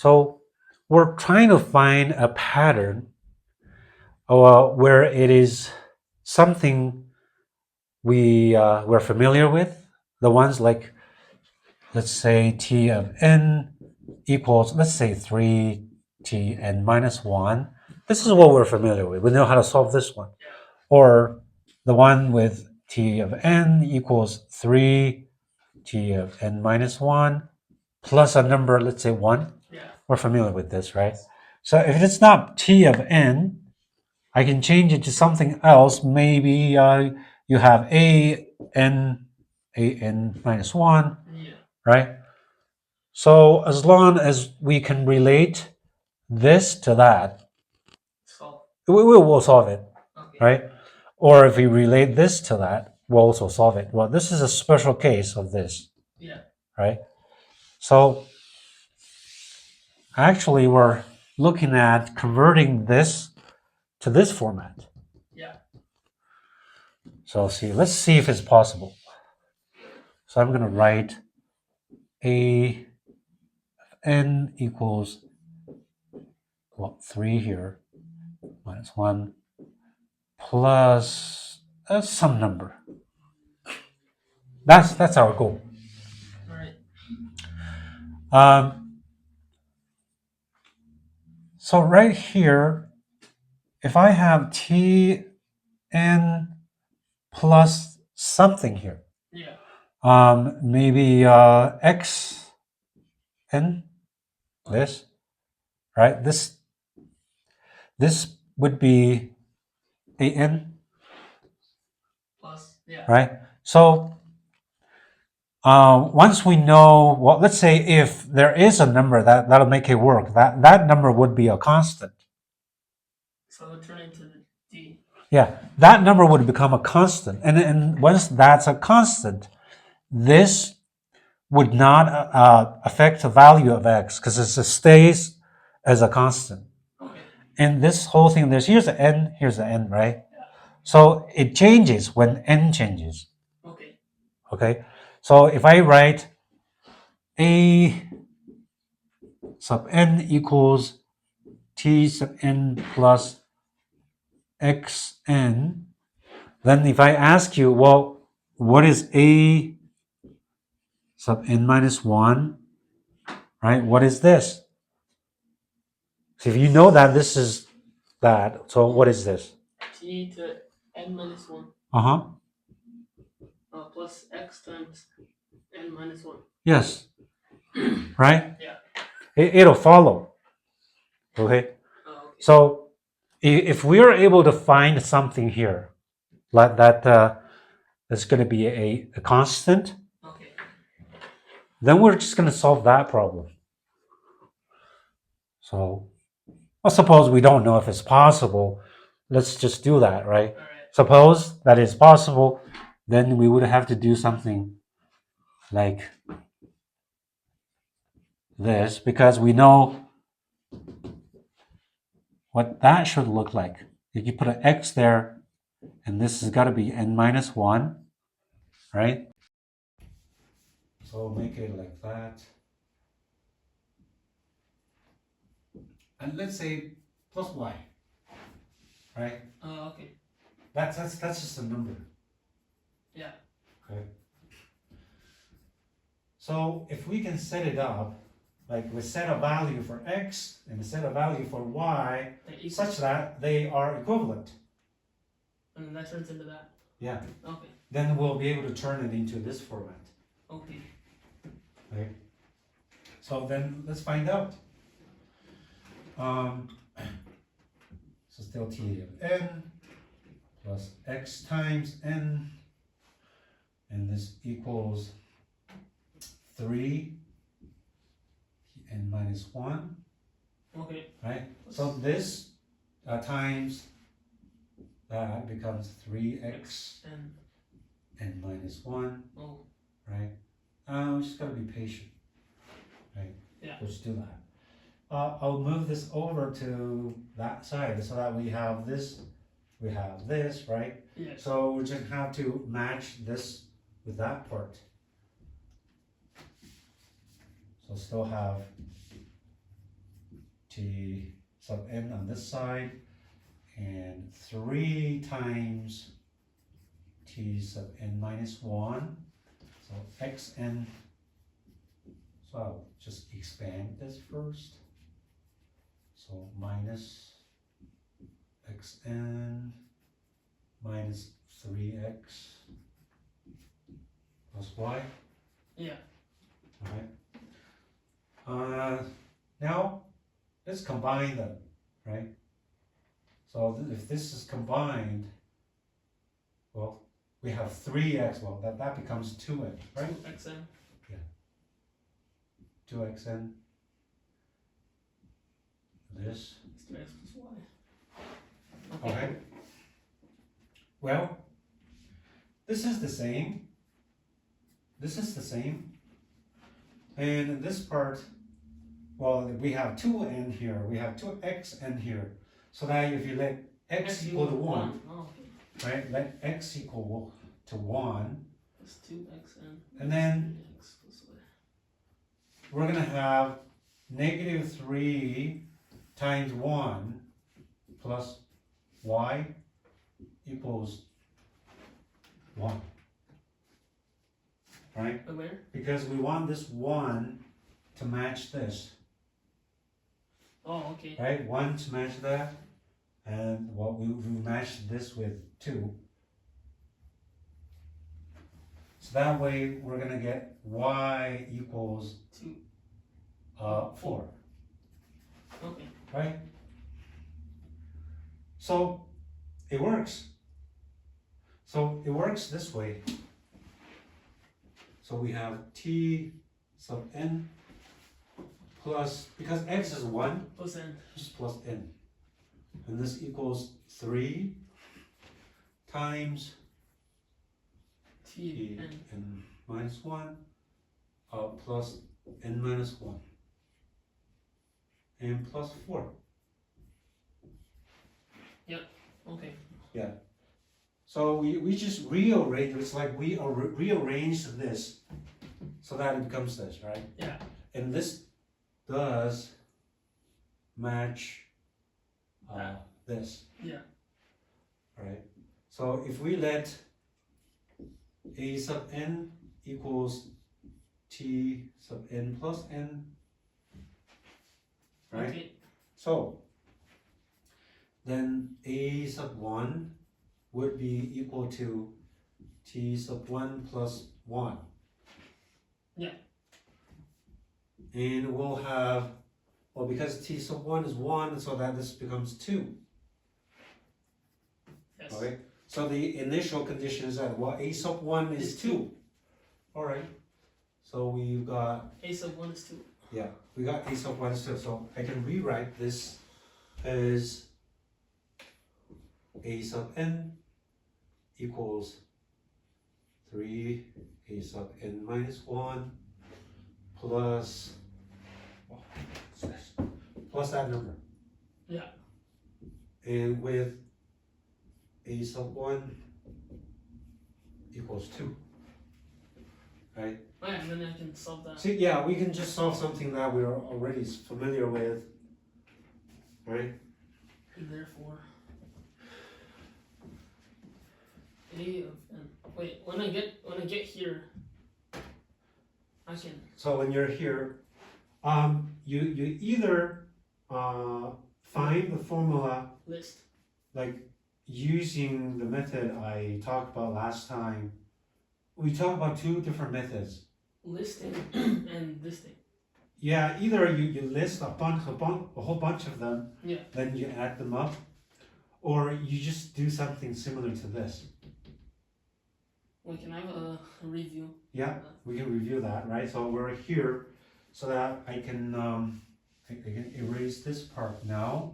So we're trying to find a pattern where it is something we're familiar with. The ones like, let's say t of n equals, let's say 3t n minus 1. This is what we're familiar with. We know how to solve this one. Or the one with t of n equals 3t of n minus 1 plus a number, let's say 1. We're familiar with this, right? So if it's not t of n, I can change it to something else. Maybe you have a n minus 1, right? So as long as we can relate this to that, we will solve it, right? Or if we relate this to that, we'll also solve it. Well, this is a special case of this, right? So actually, we're looking at converting this to this format. So let's see if it's possible. So I'm going to write a n equals, well, 3 here, minus 1, plus some number. That's our goal. So right here, if I have t n plus something here, maybe x n, this, right? This would be a n, right? So once we know, well, let's say if there is a number that'll make it work, that number would be a constant. So it'll turn into the d. Yeah, that number would become a constant, and once that's a constant, this would not affect the value of x because it stays as a constant. Okay. And this whole thing, here's the n, right? So it changes when n changes. Okay. So if I write a sub n equals t sub n plus xn, then if I ask you, well, what is a sub n minus 1, right? What is this? So if you know that this is that, so what is this? T to n minus 1 Uh-huh. Plus x times n minus 1. Yes. Right? Yeah. It'll follow. Okay? Okay. So if we are able to find something here like that that's going to be a constant, Okay. then we're just going to solve that problem. So, well, suppose we don't know if it's possible. Let's just do that, right? All right. Suppose that is possible, then we would have to do something like this because we know what that should look like. If you put an x there, and this has got to be n minus 1, right? So make it like that. And let's say plus y, right? Okay. That's just a number. Yeah. Okay. So if we can set it up, like we set a value for x and set a value for y, such that they are equivalent. And that turns into that. Yeah. Okay. Then we'll be able to turn it into this format. Okay. Okay. So then let's find out. So still t of n plus x times n, and this equals 3 n minus 1. Okay. Right? So this times that becomes 3x n minus 1. Oh. Right? We just gotta be patient. Right? Yeah. We'll just do that. I'll move this over to that side so that we have this, right? Yes. So we just have to match this with that part. So still have t sub n on this side, and 3 times t sub n minus 1. So xn, so I'll just expand this first. So minus xn minus 3x plus y. Yeah. Alright. Now let's combine them, right? So if this is combined, well, we have 3x, well, that becomes 2x, right? 2xn. 2xn. This. It's 2x plus y. Okay. Well, this is the same. This is the same. And in this part, well, we have 2n here. We have 2xn here. So that if you let x equal to 1, Oh, okay. right? Let x equal to 1. That's 2xn. And then 3x plus y. we're going to have negative 3 times 1 plus y equals 1. Right? But where? Because we want this 1 to match this. Oh, okay. Right? 1 to match that. And what we matched this with 2. So that way we're going to get y equals 2. 4. Okay. Right? So it works. So it works this way. So we have t sub n plus, because x is 1, Plus n. just plus n. And this equals 3 times T n. n minus 1 plus n minus 1 and plus 4. Okay. Yeah. So we just rearrange, it's like we rearranged this so that it becomes this, right? Yeah. And this does match this, Yeah. right? So if we let a sub n equals t sub n plus n, right? Okay. So then a sub 1 would be equal to t sub 1 plus 1. Yeah. And we'll have, well, because t sub 1 is 1, so that this becomes 2. Yes. Okay? So the initial condition is that, well, a sub 1 is 2. Alright. So we've got, A sub 1 is 2. yeah, we got a sub 1 is 2. So I can rewrite this as a sub n equals 3 a sub n minus 1 plus, plus that number. Yeah. And with a sub 1 equals 2. Right? Oh, yeah, and then I can solve that. See, yeah, we can just solve something that we're already familiar with. Right? And therefore, A of n. Wait, when I get here, I can. So when you're here, you either find the formula List. like using the method I talked about last time. We talked about 2 different methods. Listing and listing. Yeah, either you list a whole bunch of them, Yeah. then you add them up, or you just do something similar to this. Wait, can I have a review? Yeah, we can review that, right? So we're here, so that I can erase this part now.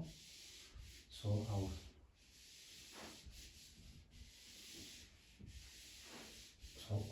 So I'll. So